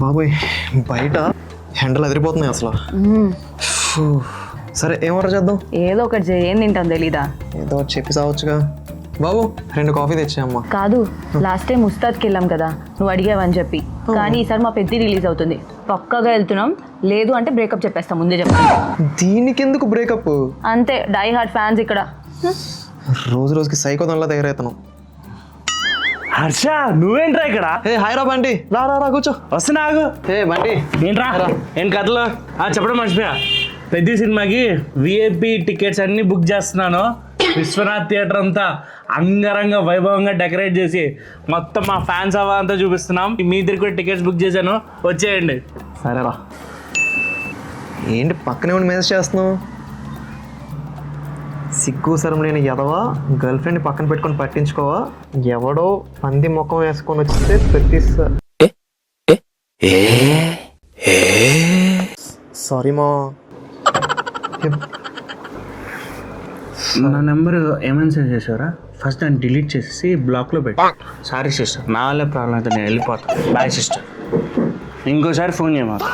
బాబోయ్ బయట హ్యాండిల్ అదిరిపోతున్నాయి అసలు. సరే ఏం ఆర్డర్ చేద్దాం? ఏదో ఒకటి చేయి, ఏం తింటాం తెలీదా? ఏదో ఒకటి చెప్పి సావచ్చుగా. బాబు 2 కాఫీ తెచ్చాయమ్మా. కాదు, లాస్ట్ టైం ఉస్తాద్కి వెళ్ళాం కదా, నువ్వు అడిగావని చెప్పి. కానీ ఈసారి మా పెద్ద రిలీజ్ అవుతుంది, పక్కగా వెళ్తున్నాం. లేదు అంటే బ్రేకప్ చెప్పేస్తాం, ముందే చెప్తాను. దీనికి ఎందుకు బ్రేకప్? అంతే, డై హార్ట్ ఫ్యాన్స్ ఇక్కడ. రోజు రోజుకి సైకోదంలా తయారవుతున్నాం. హర్ష నువ్వేంట్రా ఇక్కడ? ఏ హాయ్ రా బండి, రా రా రా కూర్చో. వస్తున్నా ఆగు. ఏ బండి ఏంట్రా ఏం కథలు? చెప్పడం మర్చిపోయా, పెద్ద సినిమాకి విఐపి టికెట్స్ అన్ని బుక్ చేస్తున్నాను. విశ్వనాథ్ థియేటర్ అంతా అంగరంగ వైభవంగా డెకరేట్ చేసి మొత్తం మా ఫ్యాన్స్ అంతా చూపిస్తున్నాం. మీ ఇద్దరికి కూడా టికెట్స్ బుక్ చేశాను, వచ్చేయండి. సరేరా. ఏంటి పక్కనే ఉండి మెసేజ్ చేస్తున్నావు? సిగ్గు సరం లేని ఎదవా, గర్ల్ ఫ్రెండ్ పక్కన పెట్టుకొని పట్టించుకోవా? ఎవడో పంది ముఖం వేసుకొని వస్తే ప్రతిసారి సారీ మా. నా నెంబర్ ఏమైనా సేవ్ చేసావరా? ఫస్ట్ దాన్ని డిలీట్ చేసేసి బ్లాక్లో పెట్టి. సారీ సిస్టర్, నా వల్లే ప్రాబ్లం అయితే నేను వెళ్ళిపోతాను. బాయ్ సిస్టర్, ఇంకోసారి ఫోన్ చేయమాకు.